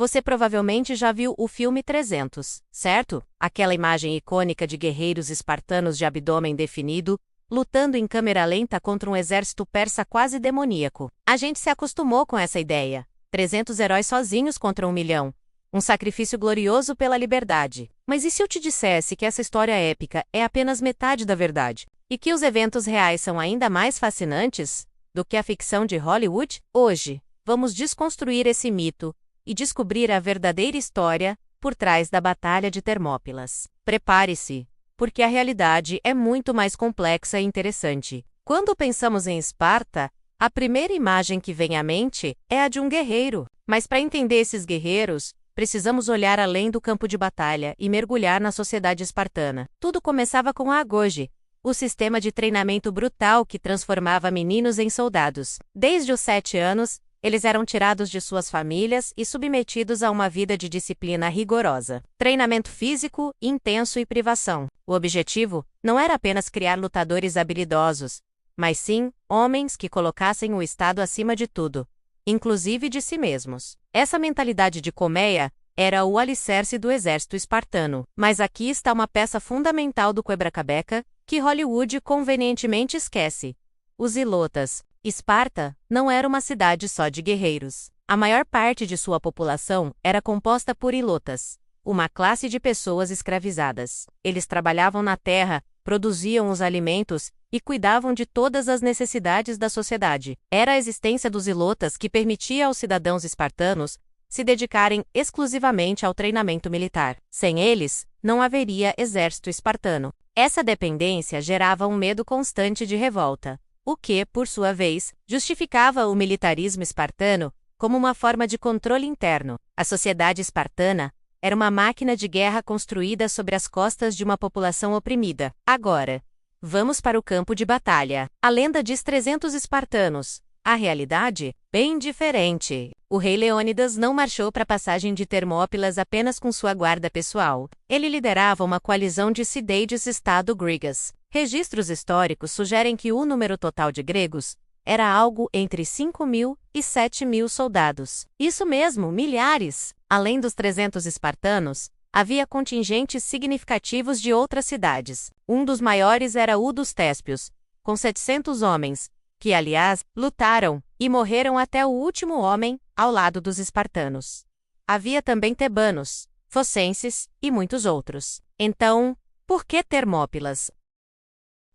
Você provavelmente já viu o filme 300, certo? Aquela imagem icônica de guerreiros espartanos de abdômen definido, lutando em câmera lenta contra um exército persa quase demoníaco. A gente se acostumou com essa ideia. 300 heróis sozinhos contra 1 milhão. Um sacrifício glorioso pela liberdade. Mas e se eu te dissesse que essa história épica é apenas metade da verdade? E que os eventos reais são ainda mais fascinantes do que a ficção de Hollywood? Hoje, vamos desconstruir esse mito e descobrir a verdadeira história por trás da Batalha de Termópilas. Prepare-se, porque a realidade é muito mais complexa e interessante. Quando pensamos em Esparta, a primeira imagem que vem à mente é a de um guerreiro. Mas para entender esses guerreiros, precisamos olhar além do campo de batalha e mergulhar na sociedade espartana. Tudo começava com a agoge, o sistema de treinamento brutal que transformava meninos em soldados. Desde os 7 anos, eles eram tirados de suas famílias e submetidos a uma vida de disciplina rigorosa. Treinamento físico, intenso e privação. O objetivo não era apenas criar lutadores habilidosos, mas sim, homens que colocassem o Estado acima de tudo, inclusive de si mesmos. Essa mentalidade de colmeia era o alicerce do exército espartano. Mas aqui está uma peça fundamental do quebra-cabeça que Hollywood convenientemente esquece: os ilotas. Esparta não era uma cidade só de guerreiros. A maior parte de sua população era composta por ilotas, uma classe de pessoas escravizadas. Eles trabalhavam na terra, produziam os alimentos e cuidavam de todas as necessidades da sociedade. Era a existência dos ilotas que permitia aos cidadãos espartanos se dedicarem exclusivamente ao treinamento militar. Sem eles, não haveria exército espartano. Essa dependência gerava um medo constante de revolta, o que, por sua vez, justificava o militarismo espartano como uma forma de controle interno. A sociedade espartana era uma máquina de guerra construída sobre as costas de uma população oprimida. Agora, vamos para o campo de batalha. A lenda diz 300 espartanos. A realidade, bem diferente. O rei Leônidas não marchou para a passagem de Termópilas apenas com sua guarda pessoal. Ele liderava uma coalizão de cidades-estado gregas. Registros históricos sugerem que o número total de gregos era algo entre 5.000 e 7.000 soldados. Isso mesmo, milhares! Além dos 300 espartanos, havia contingentes significativos de outras cidades. Um dos maiores era o dos Téspios, com 700 homens, que, aliás, lutaram e morreram até o último homem ao lado dos espartanos. Havia também tebanos, fossenses e muitos outros. Então, por que Termópilas?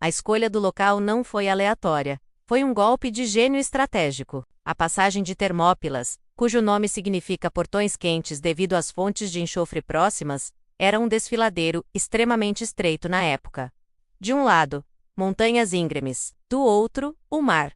A escolha do local não foi aleatória. Foi um golpe de gênio estratégico. A passagem de Termópilas, cujo nome significa portões quentes devido às fontes de enxofre próximas, era um desfiladeiro extremamente estreito na época. De um lado, montanhas íngremes, do outro, o mar.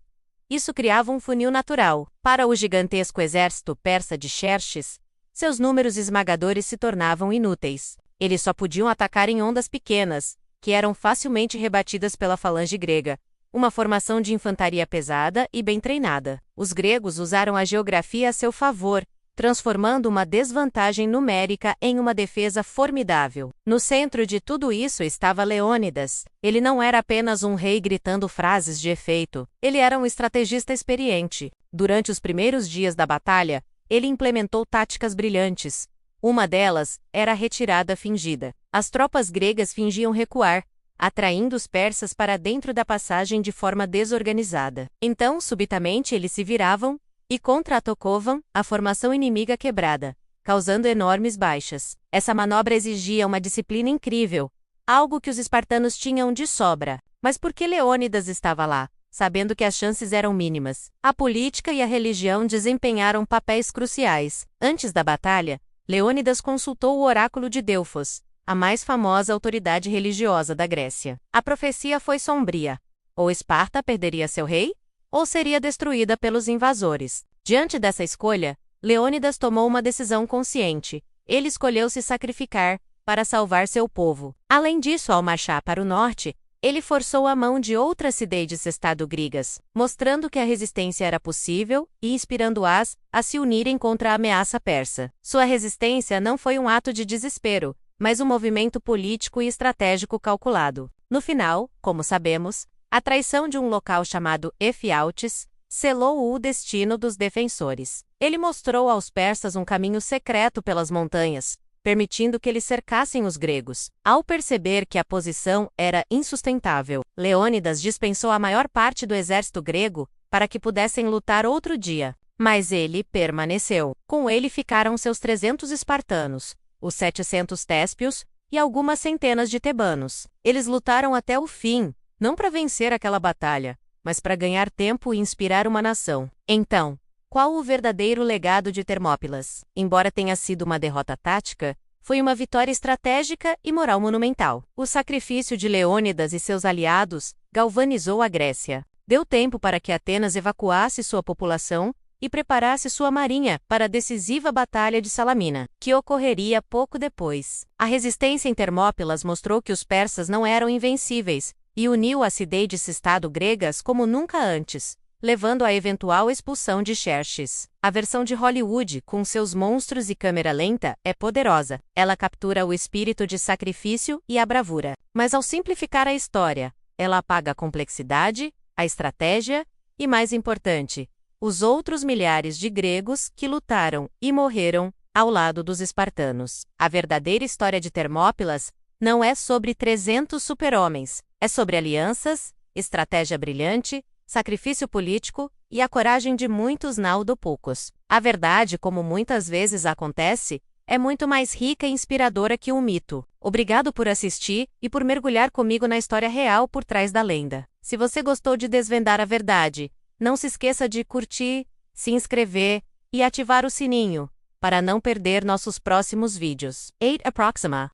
Isso criava um funil natural. Para o gigantesco exército persa de Xerxes, seus números esmagadores se tornavam inúteis. Eles só podiam atacar em ondas pequenas, que eram facilmente rebatidas pela falange grega, uma formação de infantaria pesada e bem treinada. Os gregos usaram a geografia a seu favor, transformando uma desvantagem numérica em uma defesa formidável. No centro de tudo isso estava Leônidas. Ele não era apenas um rei gritando frases de efeito, ele era um estrategista experiente. Durante os primeiros dias da batalha, ele implementou táticas brilhantes. Uma delas era a retirada fingida. As tropas gregas fingiam recuar, atraindo os persas para dentro da passagem de forma desorganizada. Então, subitamente, eles se viravam e contra-atacavam a formação inimiga quebrada, causando enormes baixas. Essa manobra exigia uma disciplina incrível, algo que os espartanos tinham de sobra. Mas por que Leônidas estava lá, sabendo que as chances eram mínimas? A política e a religião desempenharam papéis cruciais. Antes da batalha, Leônidas consultou o oráculo de Delfos, a mais famosa autoridade religiosa da Grécia. A profecia foi sombria. Ou Esparta perderia seu rei, ou seria destruída pelos invasores. Diante dessa escolha, Leônidas tomou uma decisão consciente. Ele escolheu se sacrificar para salvar seu povo. Além disso, ao marchar para o norte, ele forçou a mão de outras cidades-estado gregas, mostrando que a resistência era possível e inspirando-as a se unirem contra a ameaça persa. Sua resistência não foi um ato de desespero, mas um movimento político e estratégico calculado. No final, como sabemos, a traição de um local chamado Efialtes selou o destino dos defensores. Ele mostrou aos persas um caminho secreto pelas montanhas, permitindo que eles cercassem os gregos. Ao perceber que a posição era insustentável, Leônidas dispensou a maior parte do exército grego para que pudessem lutar outro dia. Mas ele permaneceu. Com ele ficaram seus 300 espartanos, os 700 téspios e algumas centenas de tebanos. Eles lutaram até o fim, não para vencer aquela batalha, mas para ganhar tempo e inspirar uma nação. Então, qual o verdadeiro legado de Termópilas? Embora tenha sido uma derrota tática, foi uma vitória estratégica e moral monumental. O sacrifício de Leônidas e seus aliados galvanizou a Grécia. Deu tempo para que Atenas evacuasse sua população e preparasse sua marinha para a decisiva Batalha de Salamina, que ocorreria pouco depois. A resistência em Termópilas mostrou que os persas não eram invencíveis e uniu as cidades-estado gregas como nunca antes, levando à eventual expulsão de Xerxes. A versão de Hollywood, com seus monstros e câmera lenta, é poderosa. Ela captura o espírito de sacrifício e a bravura. Mas ao simplificar a história, ela apaga a complexidade, a estratégia e, mais importante, os outros milhares de gregos que lutaram e morreram ao lado dos espartanos. A verdadeira história de Termópilas não é sobre 300 super-homens, é sobre alianças, estratégia brilhante, sacrifício político e a coragem de muitos poucos. A verdade, como muitas vezes acontece, é muito mais rica e inspiradora que um mito. Obrigado por assistir e por mergulhar comigo na história real por trás da lenda. Se você gostou de desvendar a verdade, não se esqueça de curtir, se inscrever e ativar o sininho, para não perder nossos próximos vídeos. 8 Approxima